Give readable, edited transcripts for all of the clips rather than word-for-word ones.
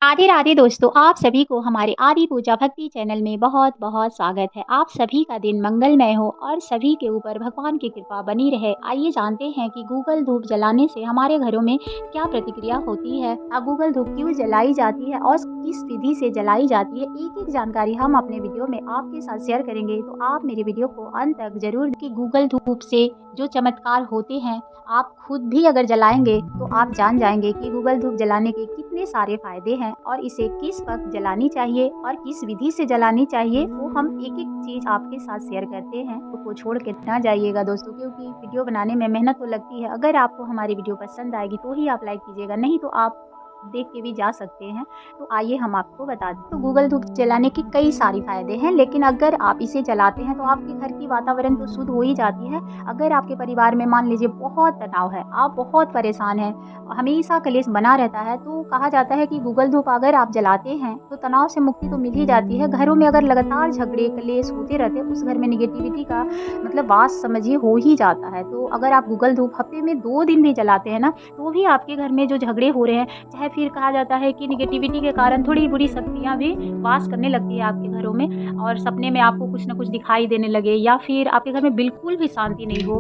राधे राधे दोस्तों, आप सभी को हमारे आदि पूजा भक्ति चैनल में बहुत बहुत स्वागत है। आप सभी का दिन मंगलमय हो और सभी के ऊपर भगवान की कृपा बनी रहे। आइए जानते हैं कि गूगल धूप जलाने से हमारे घरों में क्या प्रतिक्रिया होती है, गूगल धूप क्यों जलाई जाती है और किस विधि से जलाई जाती है। एक एक जानकारी हम अपने वीडियो में आपके साथ शेयर करेंगे, तो आप मेरे वीडियो को अंत तक जरूर कि गूगल धूप से जो चमत्कार होते हैं आप खुद भी अगर जलाएंगे तो आप जान जाएंगे कि गूगल धूप जलाने के कितने सारे फायदे हैं और इसे किस वक्त जलानी चाहिए और किस विधि से जलानी चाहिए, वो हम एक एक चीज आपके साथ शेयर करते हैं। तो को छोड़ के ना जाइएगा दोस्तों, क्योंकि वीडियो बनाने में मेहनत तो लगती है। अगर आपको हमारी वीडियो पसंद आएगी तो ही आप लाइक कीजिएगा, नहीं तो आप देख के भी जा सकते हैं। तो आइए हम आपको बता दें। तो गूगल धूप जलाने के कई सारे फायदे हैं, लेकिन अगर आप इसे जलाते हैं तो आपके घर की वातावरण तो शुद्ध हो ही जाती है। अगर आपके परिवार में मान लीजिए बहुत तनाव है, आप बहुत परेशान हैं, हमेशा कलेश बना रहता है, तो कहा जाता है कि गूगल धूप अगर आप जलाते हैं तो तनाव से मुक्ति तो मिल ही जाती है। घरों में अगर लगातार झगड़े कलेश होते रहते हैं, उस घर में निगेटिविटी का मतलब वास समझिए हो ही जाता है। तो अगर आप गूगल धूप हफ्ते में 2 दिन भी जलाते हैं ना, तो भी आपके घर में जो झगड़े हो रहे हैं, चाहे फिर कहा जाता है कि निगेटिविटी के कारण थोड़ी बुरी शक्तियाँ भी वास करने लगती है आपके घरों में, और सपने में आपको कुछ ना कुछ दिखाई देने लगे, या फिर आपके घर में बिल्कुल भी शांति नहीं हो,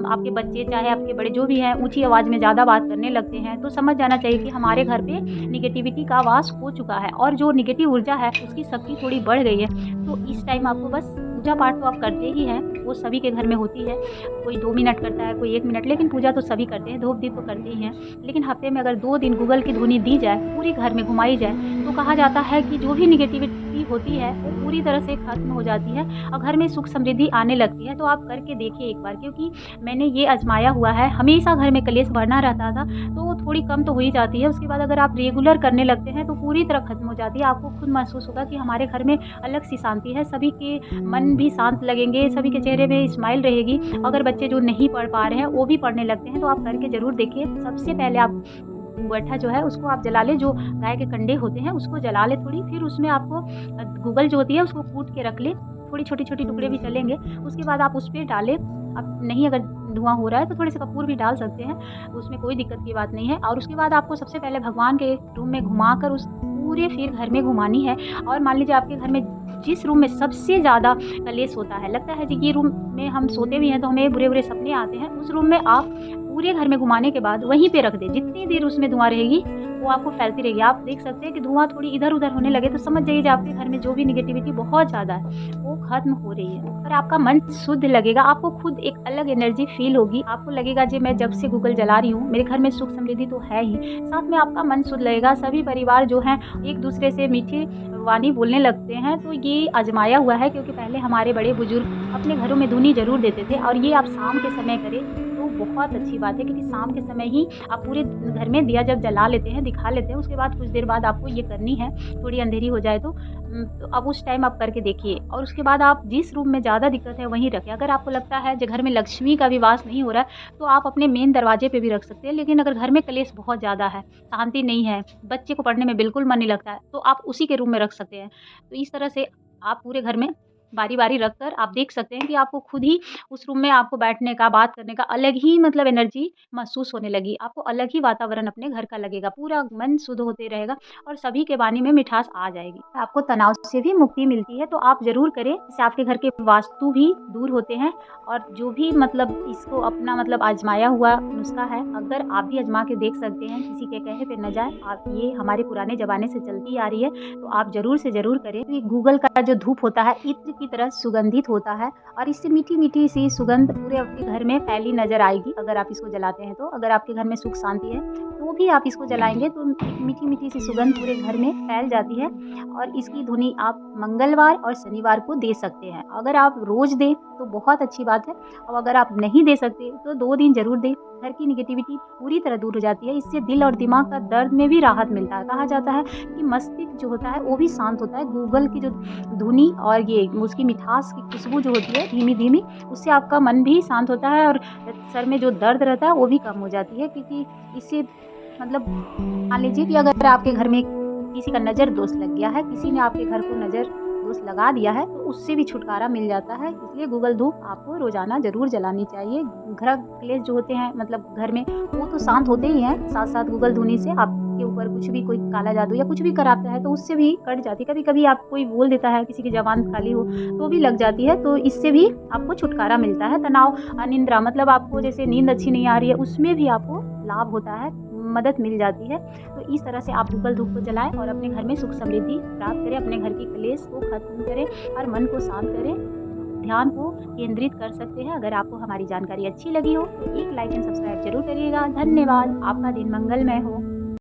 आपके बच्चे चाहे आपके बड़े जो भी हैं ऊँची आवाज़ में ज़्यादा बात करने लगते हैं, तो समझ जाना चाहिए कि हमारे घर पे निगेटिविटी का वास हो चुका है और जो निगेटिव ऊर्जा है उसकी शक्ति थोड़ी बढ़ गई है। तो इस टाइम आपको बस पूजा पाठ तो आप करते ही हैं, वो सभी के घर में होती है। कोई 2 मिनट करता है, कोई 1 मिनट, लेकिन पूजा तो सभी करते हैं, धूप-दीप तो करते ही हैं। लेकिन हफ्ते में अगर 2 दिन गूगल की धुनी दी जाए, पूरे घर में घुमाई जाए, तो कहा जाता है कि जो भी निगेटिविटी होती है वो पूरी तरह से खत्म हो जाती है और घर में सुख समृद्धि आने लगती है। तो आप करके देखिए एक बार, क्योंकि मैंने ये आज़माया हुआ है। हमेशा घर में कलेश बढ़ना रहता था, तो वो थोड़ी कम तो हो ही जाती है। उसके बाद अगर आप रेगुलर करने लगते हैं तो पूरी तरह खत्म हो जाती है। आपको खुद महसूस होगा कि हमारे घर में अलग सी शांति है, सभी के मन भी शांत लगेंगे, सभी के चेहरे पे स्माइल रहेगी। अगर बच्चे जो नहीं पढ़ पा रहे हैं वो भी पढ़ने लगते हैं, तो आप करके ज़रूर देखिए। सबसे पहले आप गट्ठा जो है उसको आप जला लें, जो गाय के कंडे होते हैं उसको जला लें थोड़ी, फिर उसमें आपको गूगल जो होती है उसको कूट के रख लें, थोड़ी छोटी-छोटी टुकड़े भी चलेंगे। उसके बाद आप उस पे डालें, अब नहीं अगर धुआँ हो रहा है तो थोड़े से कपूर भी डाल सकते हैं, उसमें कोई दिक्कत की बात नहीं है। और उसके बाद आपको सबसे पहले भगवान के रूम में घुमाकर उस पूरे फिर घर में घुमानी है। और मान लीजिए आपके घर में जिस रूम में सबसे ज़्यादा कलेश होता है, लगता है जी ये रूम में हम सोते भी हैं तो हमें बुरे-बुरे सपने आते हैं, उस रूम में आप पूरे घर में घुमाने के बाद वहीं पे रख दें। जितनी देर उसमें धुआँ रहेगी वो आपको फैलती रहेगी। आप देख सकते हैं कि धुआँ थोड़ी इधर-उधर होने लगे तो समझ जाइए आपके घर में जो भी नेगेटिविटी बहुत ज़्यादा है वो खत्म हो रही है और आपका मन शुद्ध लगेगा। आपको खुद एक अलग एनर्जी फील होगी। आपको लगेगा जी मैं जब से गूगल जला रही हूँ मेरे घर में सुख समृद्धि तो है ही, साथ में आपका मन शुद्ध लगेगा। सभी परिवार जो हैं एक दूसरे से मीठी वाणी बोलने लगते हैं। तो ये आजमाया हुआ है, क्योंकि पहले हमारे बड़े बुजुर्ग अपने घरों में धूनी ज़रूर देते थे, और ये आप शाम के समय करें तो बहुत अच्छी बात है, क्योंकि शाम के समय ही आप पूरे घर में दिया जब जला लेते हैं, दिखा लेते हैं, उसके बाद कुछ देर बाद आपको ये करनी है, थोड़ी अंधेरी हो जाए तो अब उस टाइम आप करके देखिए। और उसके बाद आप जिस रूम में ज़्यादा दिक्कत है वहीं रखें। अगर आपको लगता है जो घर में लक्ष्मी का भी वास नहीं हो रहा है तो आप अपने मेन दरवाजे पे भी रख सकते हैं। लेकिन अगर घर में कलेश बहुत ज़्यादा है, शांति नहीं है, बच्चे को पढ़ने में बिल्कुल मन नहीं लगता है, तो आप उसी के रूम में रख सकते हैं। तो इस तरह से आप पूरे घर में बारी-बारी रखकर आप देख सकते हैं कि आपको खुद ही उस रूम में आपको बैठने का, बात करने का अलग ही मतलब एनर्जी महसूस होने लगी। आपको अलग ही वातावरण अपने घर का लगेगा, पूरा मन शुद्ध होते रहेगा और सभी के वाणी में मिठास आ जाएगी। आपको तनाव से भी मुक्ति मिलती है, तो आप ज़रूर करें। इससे आपके घर के वास्तु भी दूर होते हैं और जो भी मतलब इसको अपना मतलब आज़माया हुआ नुस्खा है, अगर आप भी आज़मा के देख सकते हैं, किसी के कहे पे ना जाएँ। आप ये हमारे पुराने ज़माने से चलती आ रही है, तो आप ज़रूर से ज़रूर करें। तो ये गूगल का जो धूप होता है इत्र की तरह सुगंधित होता है और इससे मीठी-मीठी सी सुगंध पूरे आपके घर में फैली नज़र आएगी अगर आप इसको जलाते हैं तो। अगर आपके घर में सुख शांति है, तो भी आप इसको जलाएँगे तो एक मीठी-मीठी सी सुगंध पूरे घर में फैल जाती है और इसकी धुनी आप मंगलवार और शनिवार को दे सकते हैं। अगर आप रोज़ दें तो बहुत अच्छी बात है, और अगर आप नहीं दे सकते तो 2 दिन ज़रूर दें। घर की नेगेटिविटी पूरी तरह दूर हो जाती है। इससे दिल और दिमाग का दर्द में भी राहत मिलता है। कहा जाता है कि मस्तिष्क जो होता है वो भी शांत होता है। गूगल की जो धुनी और ये उसकी मिठास की खुशबू जो होती है धीमी-धीमी, उससे आपका मन भी शांत होता है और सर में जो दर्द रहता है वो भी कम हो जाती है। क्योंकि इससे मतलब मान लीजिए कि अगर आपके घर में किसी का नज़र दोष लग गया है, किसी ने आपके घर को नज़र दोष लगा दिया है, तो उससे भी छुटकारा मिल जाता है। इसलिए गूगल धूप आपको रोज़ाना ज़रूर जलानी चाहिए। गृह क्लेश जो होते हैं मतलब घर में, वो तो शांत होते ही हैं, साथ-साथ गूगल धुनी से आपके के ऊपर कुछ भी कोई काला जादू या कुछ भी कराता है तो उससे भी कट जाती है। कभी-कभी आप कोई बोल देता है, किसी की ज़बान काली हो तो भी लग जाती है, तो इससे भी आपको छुटकारा मिलता है। तनाव अनिद्रा मतलब आपको जैसे नींद अच्छी नहीं आ रही है, उसमें भी आपको लाभ होता है, मदद मिल जाती है। तो इस तरह से आप गूगल धूप को जलाएँ और अपने घर में सुख समृद्धि प्राप्त करें, अपने घर की क्लेश को खत्म करें और मन को शांत करें, ध्यान को केंद्रित कर सकते हैं। अगर आपको हमारी जानकारी अच्छी लगी हो तो एक लाइक एंड सब्सक्राइब ज़रूर करिएगा। धन्यवाद। आपका दिन मंगलमय हो।